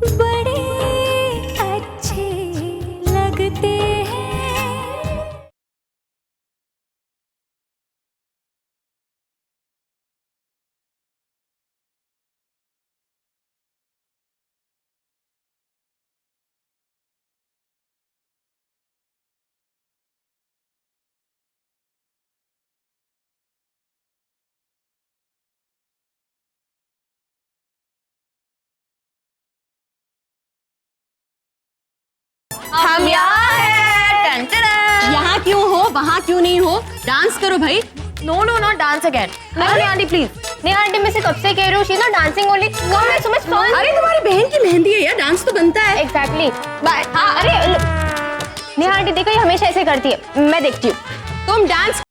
बड़े अच्छे लगते हैं। हम यहाँ हैं। यहाँ क्यों हो, वहाँ क्यों नहीं हो? डांस करो भाई। No no not dance again. Neha aunty please. Neha aunty मैं से कब से कह रही हूँ she not dancing only. No मैं सो मच फन। अरे तुम्हारी बहन की मेहंदी है यार, डांस तो बनता है। एग्जैक्टली। बाय। हाँ अरे नेहा आंटी देखो ये हमेशा ऐसे करती है, मैं देखती हूँ। तुम डांस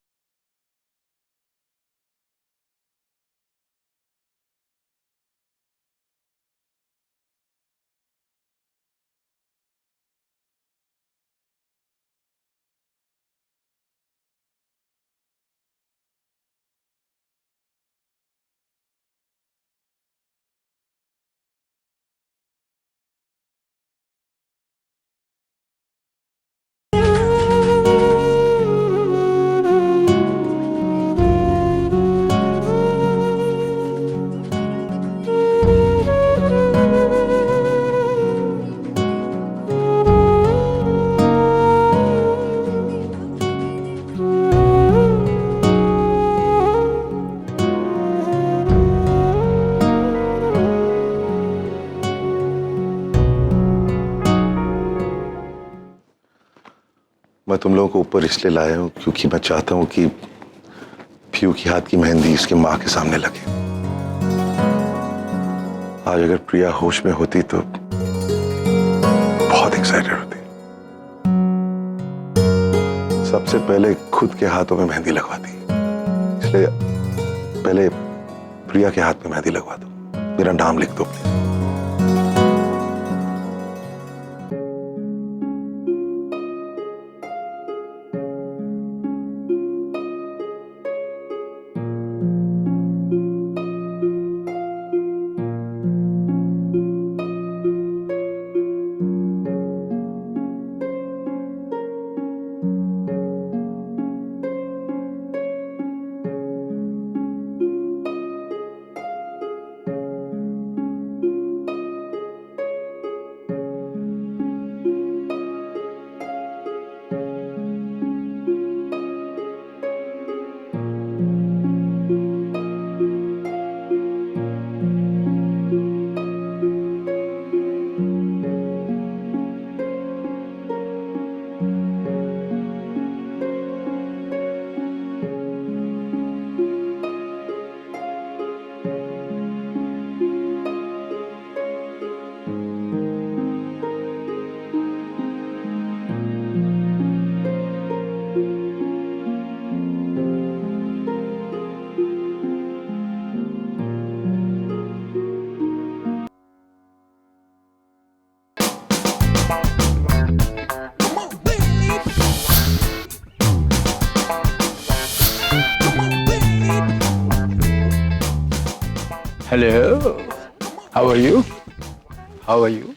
मैं तुम लोगों को ऊपर इसलिए लाया हूं क्योंकि मैं चाहता हूं कि पीयू की हाथ की मेहंदी उसकी माँ के सामने लगे। आज अगर प्रिया होश में होती तो बहुत एक्साइटेड होती। सबसे पहले खुद के हाथों में मेहंदी लगवाती, इसलिए पहले प्रिया के हाथ में मेहंदी लगवा दो। मेरा नाम लिख दो please. Hello, how are you? How are you?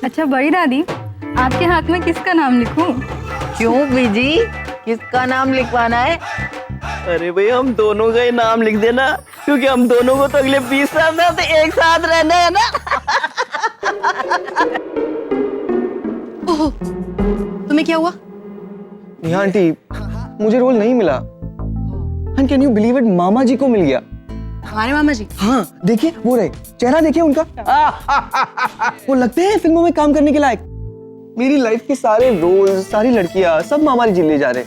अच्छा बड़ी दादी, आपके हाथ में किसका नाम लिखूं? क्यों बीजी, किसका नाम लिखवाना है? अरे भाई हम दोनों का ही नाम लिख देना, क्योंकि हम दोनों को तो अगले 20 साल तक एक साथ रहना है ना। ओहो, तुम्हें क्या हुआ? नेहा आंटी, मुझे रोल नहीं मिला। And can you believe it, मामा जी को मिल गया। हमारे मामा जी? हाँ देखिए, वो रहे, चेहरा देखिए उनका। वो लगते हैं फिल्मों में काम करने के लायक। मेरी लाइफ के सारे रोल, सारी लड़कियां, सब मामा जी ले जा रहे।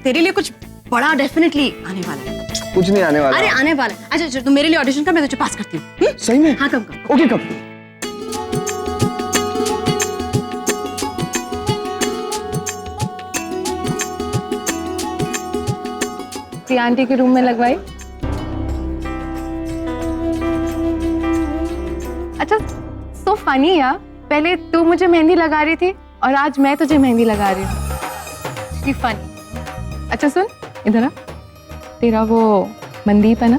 तेरे लिए कुछ बड़ा डेफिनेटली आने वाला है। कुछ नहीं आने वाला। अरे आने वाला है। अच्छा अच्छा, तुम मेरे लिए ऑडिशन कर, मैं तुझे पास करती हूँ। सही में? हाँ, कब? ओके, कब? प्रिया आंटी के रूम में लगवाई। अच्छा, सो फनी यार, पहले तू मुझे मेहंदी लगा रही थी और आज मैं तुझे मेहंदी लगा रही हूँ। काफी फनी। अच्छा सुन, इधर आ। तेरा वो मनदीप है ना,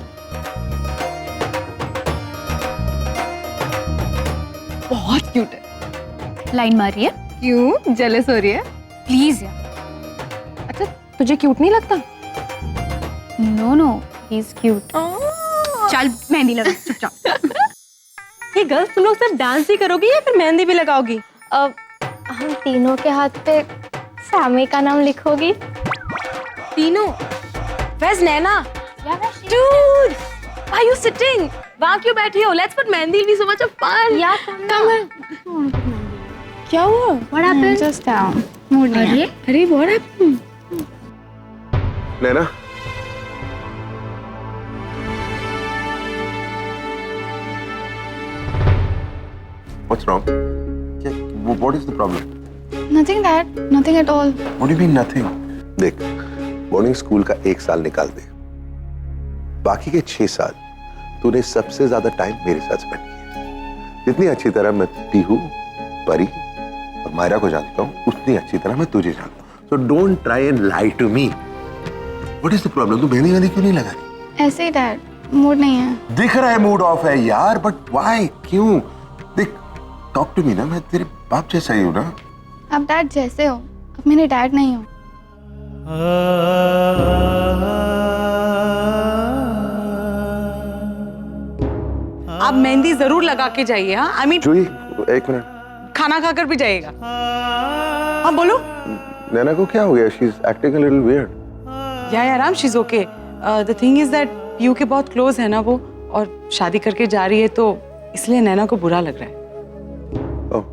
बहुत क्यूट है। लाइन मारी है। क्यों जेलस हो रही है? प्लीज यार। अच्छा तुझे क्यूट नहीं लगता? No no, he is cute. चल मेहंदी लगा चुपचाप। ये गर्ल्स तुम लोग सिर्फ डांस ही करोगी या फिर मेहंदी भी लगाओगी? अब हम तीनों के हाथ पे सैमी का नाम लिखोगी। तीनों? Where's Naina? Dude, why are you sitting? वहाँ क्यों बैठी हो? Let's put mehndi, it'll be so much of fun. Yeah, come on. क्या हुआ? What happened? Just down. Mood नहीं है। अरे what happened? Naina, what's wrong? What is the problem? Nothing that, nothing at all. What do you mean nothing? देख, boarding school का 1 साल निकाल दे, बाकी के 6 साल तूने सबसे ज्यादा टाइम मेरे साथ स्पेंड किया। जितनी अच्छी तरह मैं पीहू, परी और मायरा को जानता हूँ, उतनी अच्छी तरह मैं तुझे जानता हूँ। So don't try and lie to me. What is the problem? तू मेहंदी क्यों नहीं लगा रही? ऐसे ही डैड, मूड नहीं है। दिख रहा है मूड ऑफ है यार, बट व्हाई? क्यों? देख, टॉक टू मी ना, मैं तेरे बाप जैसा ही हूँ ना। आप डैड जैसे हो, आप मेरे डैड नहीं हो। आप मेहंदी जरूर लगा के जाइए। हाँ, I mean जूही, 1 मिनट। खाना खाकर भी जाइएगा। हाँ बोलो। नैना को क्या हो गया? She's acting a little weird. या Ram, she's okay. The thing is that Piyu के बहुत क्लोज है ना वो, और शादी करके जा रही है तो इसलिए नैना को बुरा लग रहा है। Oh.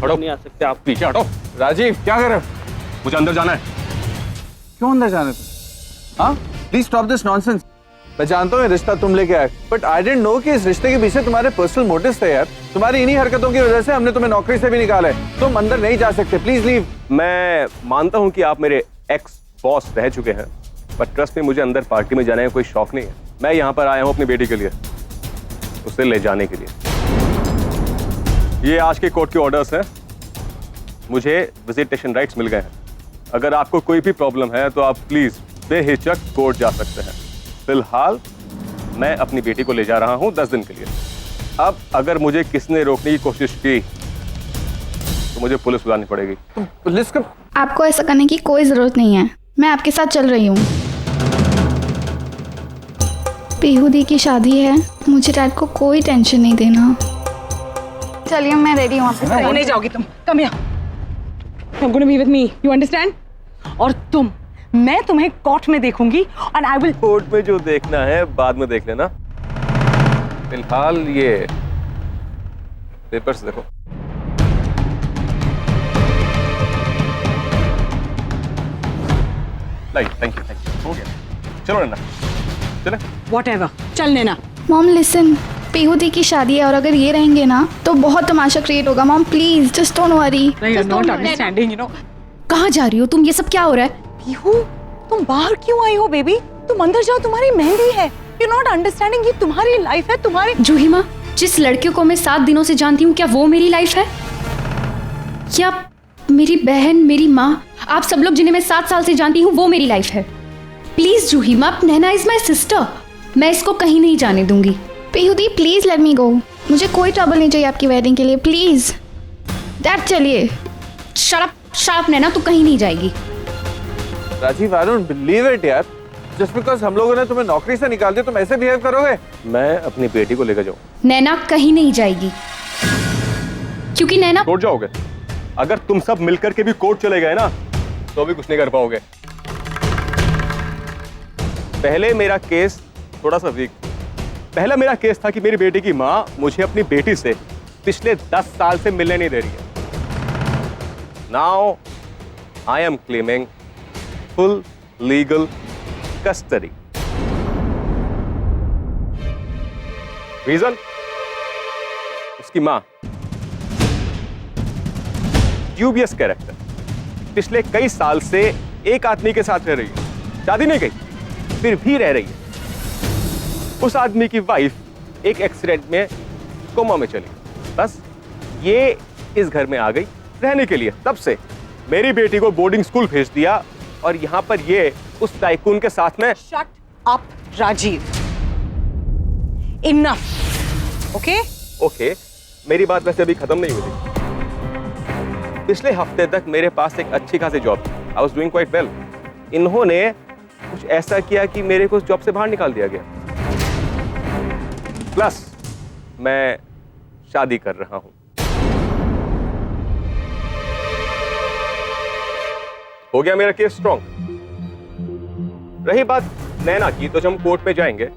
हटो, नहीं आ सकते आप, पीछे हटो। राजीव क्या कर रहे हो? मुझे अंदर जाना है। क्यों अंदर जाने तुम? हाँ, प्लीज स्टॉप दिस नॉनसेंस। मैं जानता हूँ ये रिश्ता तुम लेके आए, बट आई डिडंट नो कि इस रिश्ते के पीछे तुम्हारे पर्सनल मोटिव्स थे यार। तुम्हारी इन्हीं हरकतों की वजह से हमने तुम्हें नौकरी से भी निकाला है। तुम अंदर नहीं जा सकते, प्लीज लीव। मैं मानता हूं कि आप मेरे एक्स बॉस रह चुके हैं, बट ट्रस्ट में मुझे अंदर पार्टी में जाने का कोई शौक नहीं है। मैं यहाँ पर आया हूँ अपनी बेटी के लिए, उसे ले जाने के लिए। ये आज के कोर्ट के ऑर्डर्स हैं, मुझे विजिटेशन राइट्स मिल गए हैं। अगर आपको कोई भी प्रॉब्लम है तो आप प्लीज बेहिचक कोर्ट जा सकते हैं। फिलहाल मैं अपनी बेटी को ले जा रहा हूँ 10 दिन के लिए। अब अगर मुझे किसी ने रोकने की कोशिश की तो मुझे पुलिस बुलानी पड़ेगी। पुलिस का? आपको ऐसा करने की कोई जरूरत नहीं है, मैं आपके साथ चल रही हूँ। पीहू दी की शादी है, मुझे डैड को कोई टेंशन नहीं देना। चलिए मैं रेडी हूँ। कहीं नहीं जाओगी तुम, कम यहाँ। You're going to be with me, you understand? और तुम, मैं तुम्हें कोर्ट में देखूंगी और I will। कोर्ट में जो देखना है बाद में देख लेना, फिलहाल ये पेपर्स देखो। थैंक यू, हो गया। चलो नैना, चले। Whatever, चल नैना। मॉम लिसन, पीहू दी की शादी है और अगर ये रहेंगे ना तो बहुत तमाशा क्रिएट होगा। Mom please just don't worry. You're not understanding, you know. कहाँ जा रही हो तुम? ये सब क्या हो रहा है? पीहू, तुम बाहर क्यों आई हो बेबी? तुम अंदर जाओ, तुम्हारी मेहंदी है। You're not understanding, ये तुम्हारी लाइफ है, तुम्हारी। जूही माँ, जिस लड़के को मैं 7 दिनों से जानती हूँ, क्या वो मेरी लाइफ है? क्या मेरी बहन, मेरी माँ, आप सब लोग जिन्हें मैं 7 साल से जानती हूँ, वो मेरी लाइफ है? प्लीज जूही माँ, नैना इज माई सिस्टर, मैं इसको कहीं नहीं जाने दूंगी। पीहू दी प्लीज लेट मी गो। मुझे कोई ट्रबल नहीं चाहिए आपकी वेडिंग के लिए, प्लीज। डैड चलिए। शट अप नैना, तू कहीं नहीं जाएगी। Rajeev, I don't believe it यार। जस्ट बिकॉज हम लोगों ने तुम्हें नौकरी से निकाल दिया तुम ऐसे बिहेव करोगे? मैं अपनी बेटी को लेकर जाऊँ? नैना कहीं नहीं जाएगी, क्योंकि नैना कोर्ट जाओगे? अगर तुम सब मिलकर के भी कोर्ट चले गए ना तो भी कुछ नहीं कर पाओगे। पहले मेरा केस थोड़ा सा वीक। पहला मेरा केस था कि मेरी बेटी की माँ मुझे अपनी बेटी से पिछले 10 साल से मिलने नहीं दे रही है। Now I am claiming full legal custody. Reason, उसकी माँ ड्यूबियस कैरेक्टर, पिछले कई साल से एक आदमी के साथ रह रही है, शादी नहीं की फिर भी रह रही है। उस आदमी की वाइफ एक एक्सीडेंट में कोमा में चली, बस ये इस घर में आ गई रहने के लिए। तब से मेरी बेटी को बोर्डिंग स्कूल भेज दिया और यहाँ पर ये उस टाइकून के साथ में। Shut up, Rajeev. Enough, okay? Okay, मेरी बात वैसे अभी खत्म नहीं हुई थी। पिछले हफ्ते तक मेरे पास एक अच्छी खासी जॉब थी, I was doing quite well. इन्होंने कुछ ऐसा किया कि मेरे को उस जॉब से बाहर निकाल दिया गया। प्लस मैं शादी कर रहा हूं। हो गया मेरा केस स्ट्रॉन्ग। रही बात नैना की, तो जब हम कोर्ट में जाएंगे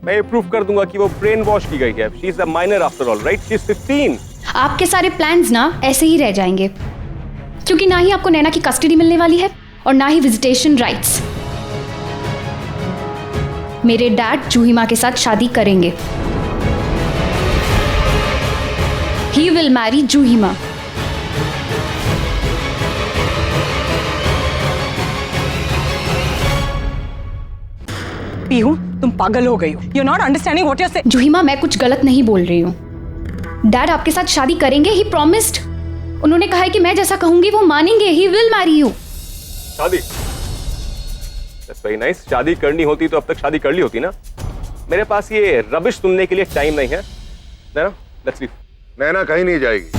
मैं ये प्रूफ कर दूंगा कि वो ब्रेन वॉश की गई है। She is a minor after all, right? She is 15। आपके सारे प्लान्स ना ऐसे ही रह जाएंगे, क्योंकि ना ही आपको नैना की कस्टडी मिलने वाली है और ना ही विजिटेशन राइट्स। मेरे डैड जूही माँ के साथ शादी करेंगे। ही विल मैरी जूही माँ। पीहू, तुम पागल हो गई हो। You're not understanding what you're saying. जूही माँ, मैं कुछ गलत नहीं बोल रही हूँ। डैड आपके साथ शादी करेंगे, ही प्रॉमिस्ड। उन्होंने कहा है कि मैं जैसा कहूंगी वो मानेंगे। He will marry you. शादी? That's very nice। शादी करनी होती तो अब तक शादी कर ली होती ना। मेरे पास ये रबिश सुनने के लिए टाइम नहीं है। नैना, let's leave। नैना कहीं नहीं जाएगी।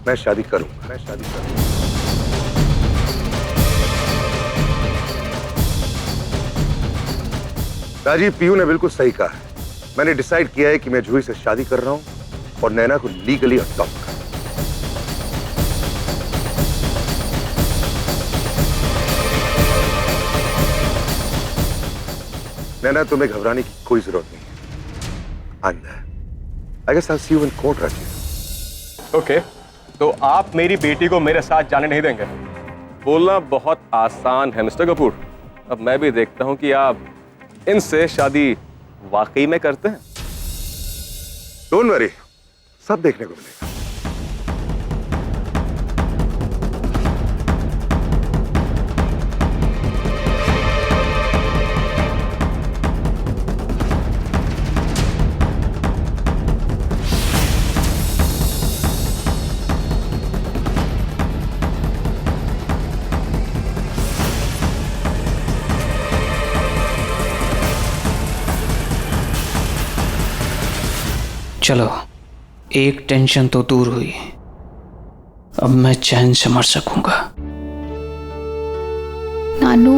मैं शादी करूंगा, मैं शादी करूंगा। राजीव, पीयू ने बिल्कुल सही कहा है। मैंने डिसाइड किया है कि मैं जूही से शादी कर रहा हूं और नैना को लीगली अडॉप्ट कर। नैना, तुम्हें घबराने की कोई जरूरत नहीं है। I guess I see you in court, Rajeev. Okay, तो आप मेरी बेटी को मेरे साथ जाने नहीं देंगे? बोलना बहुत आसान है मिस्टर कपूर। अब मैं भी देखता हूं कि आप इनसे शादी वाकई में करते हैं। डोंट वरी, सब देखने को मिलेगा। चलो, एक टेंशन तो दूर हुई। अब मैं चैन से मर सकूंगा। नानू,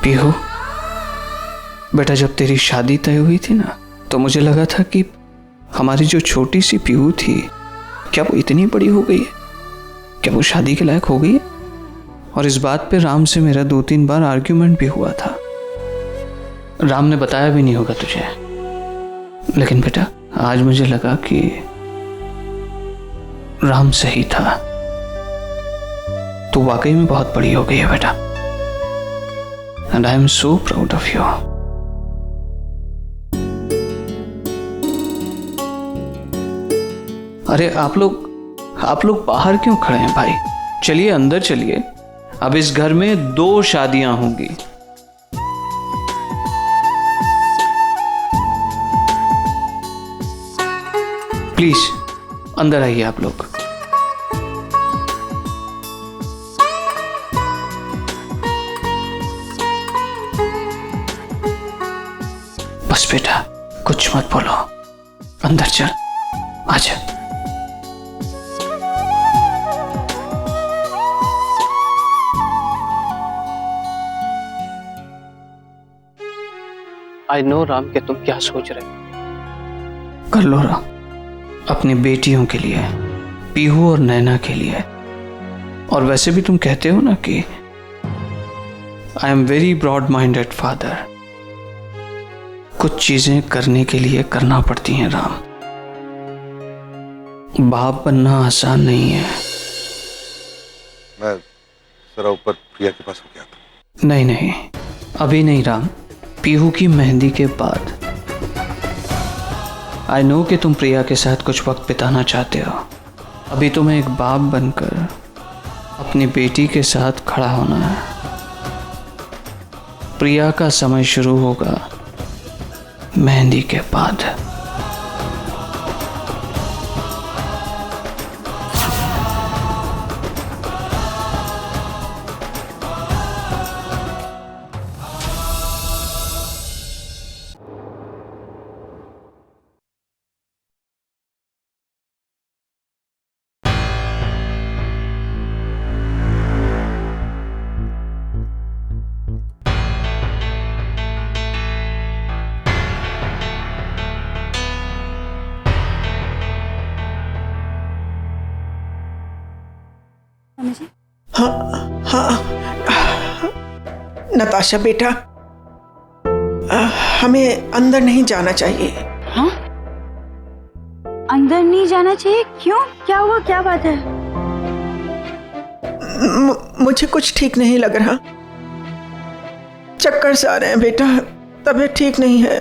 पीहू बेटा, जब तेरी शादी तय हुई थी ना, तो मुझे लगा था कि हमारी जो छोटी सी पीहू थी, क्या वो इतनी बड़ी हो गई है? क्या वो शादी के लायक हो गई है? और इस बात पे राम से मेरा 2-3 बार आर्ग्यूमेंट भी हुआ था। राम ने बताया भी नहीं होगा तुझे, लेकिन बेटा आज मुझे लगा कि राम सही था। तू वाकई में बहुत बड़ी हो गई है बेटा, and I am so proud of you. अरे आप लोग बाहर क्यों खड़े हैं भाई? चलिए अंदर चलिए। अब इस घर में 2 शादियां होंगी। प्लीज अंदर आइए आप लोग। बस बेटा कुछ मत बोलो, अंदर चल, आजा। आई नो राम कि तुम क्या सोच रहे हो। कर लो राम, अपनी बेटियों के लिए, पीहू और नैना के लिए। और वैसे भी तुम कहते हो ना कि I am very broad minded father. कुछ चीजें करने के लिए करना पड़ती हैं राम। बाप बनना आसान नहीं है। मैं जरा ऊपर प्रिया के पास हो गया था। नहीं नहीं, अभी नहीं राम, पीहू की मेहंदी के बाद। आई नो कि तुम प्रिया के साथ कुछ वक्त बिताना चाहते हो। अभी तुम्हें एक बाप बनकर अपनी बेटी के साथ खड़ा होना है। प्रिया का समय शुरू होगा मेहंदी के बाद। हाँ, नताशा बेटा, हमें अंदर नहीं जाना चाहिए। हाँ? अंदर नहीं जाना चाहिए? क्यों? क्या हुआ? क्या बात है? मुझे कुछ ठीक नहीं लग रहा। चक्कर से आ रहे हैं बेटा, तबीयत ठीक नहीं है।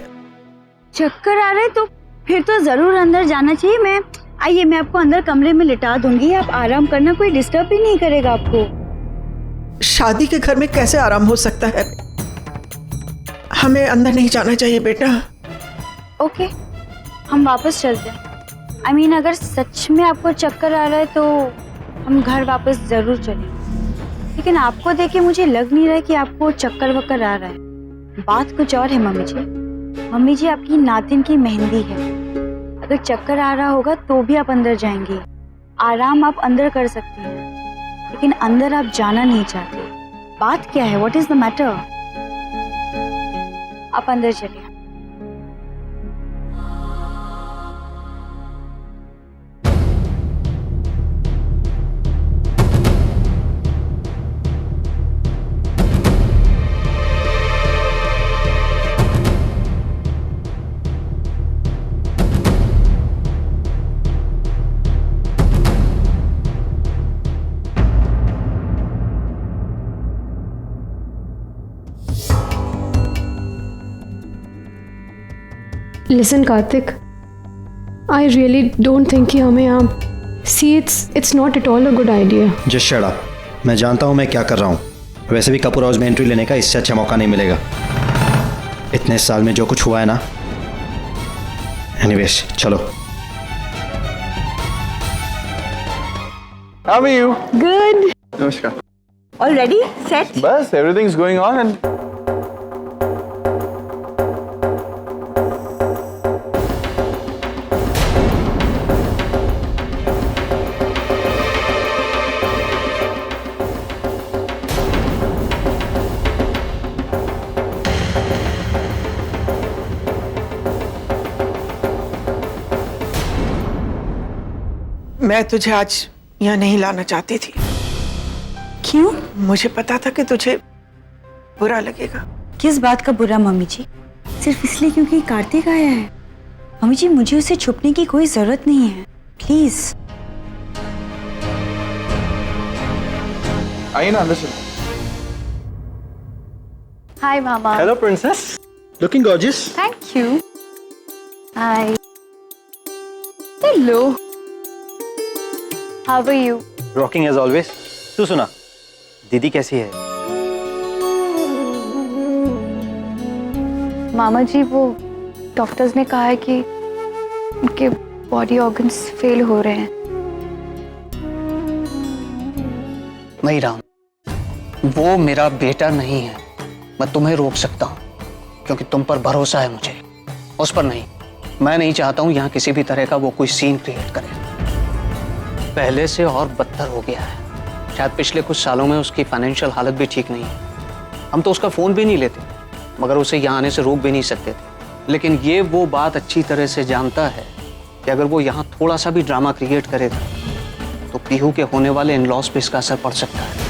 चक्कर आ रहे तो फिर तो जरूर अंदर जाना चाहिए। आइए मैं आपको अंदर कमरे में लिटा दूंगी, आप आराम करना, कोई डिस्टर्ब भी नहीं करेगा आपको। शादी के घर में कैसे आराम हो सकता है? हमें अंदर नहीं जाना चाहिए बेटा। ओके, हम वापस चलते हैं। आई मीन अगर सच में आपको चक्कर आ रहा है तो हम घर वापस जरूर चलेंगे, लेकिन आपको देख के मुझे लग नहीं रहा कि आपको चक्कर वक्कर आ रहा है। बात कुछ और है मम्मी जी। मम्मी जी, आपकी नातिन की मेहंदी है। अगर चक्कर आ रहा होगा तो भी आप अंदर जाएंगे। आराम आप अंदर कर सकती हैं, लेकिन अंदर आप जाना नहीं चाहते। बात क्या है? What is the matter? आप अंदर चलिए। Listen, Karthik, I really don't think कि हमें यहाँ see it's not at all a good idea. Just shut up. मैं जानता हूँ मैं क्या कर रहा हूँ। वैसे भी कपूर हाउस में एंट्री लेने का इससे अच्छा मौका नहीं मिलेगा। इतने साल में जो कुछ हुआ है ना। एनीवेज चलो। How are you? Good. नमस्कार। All ready? Set? बस everything's going on and मैं तुझे आज यहाँ नहीं लाना चाहती थी। क्यों? मुझे पता था कि तुझे बुरा लगेगा। किस बात का बुरा मम्मी जी? सिर्फ इसलिए क्योंकि कार्तिक आया है? मम्मी जी मुझे उसे छुपने की कोई जरूरत नहीं है, प्लीज। आइए ना अंदर से। हाय मामा। Hello princess, looking gorgeous. Thank you. Hi. Hello. How are you? Rocking as always. तू सुना, दीदी कैसी है? मामा जी वो डॉक्टर्स ने कहा है कि उनके बॉडी ऑर्गन्स फेल हो रहे हैं। नहीं राम, वो मेरा बेटा नहीं है। मैं तुम्हें रोक सकता हूँ क्योंकि तुम पर भरोसा है मुझे, उस पर नहीं। मैं नहीं चाहता हूँ यहाँ किसी भी तरह का वो कोई सीन क्रिएट करे। पहले से और बदतर हो गया है। शायद पिछले कुछ सालों में उसकी फाइनेंशियल हालत भी ठीक नहीं है। हम तो उसका फ़ोन भी नहीं लेते, मगर उसे यहाँ आने से रोक भी नहीं सकते थे। लेकिन ये वो बात अच्छी तरह से जानता है कि अगर वो यहाँ थोड़ा सा भी ड्रामा क्रिएट करेगा तो पीहू के होने वाले इन लॉस पे इसका असर पड़ सकता है।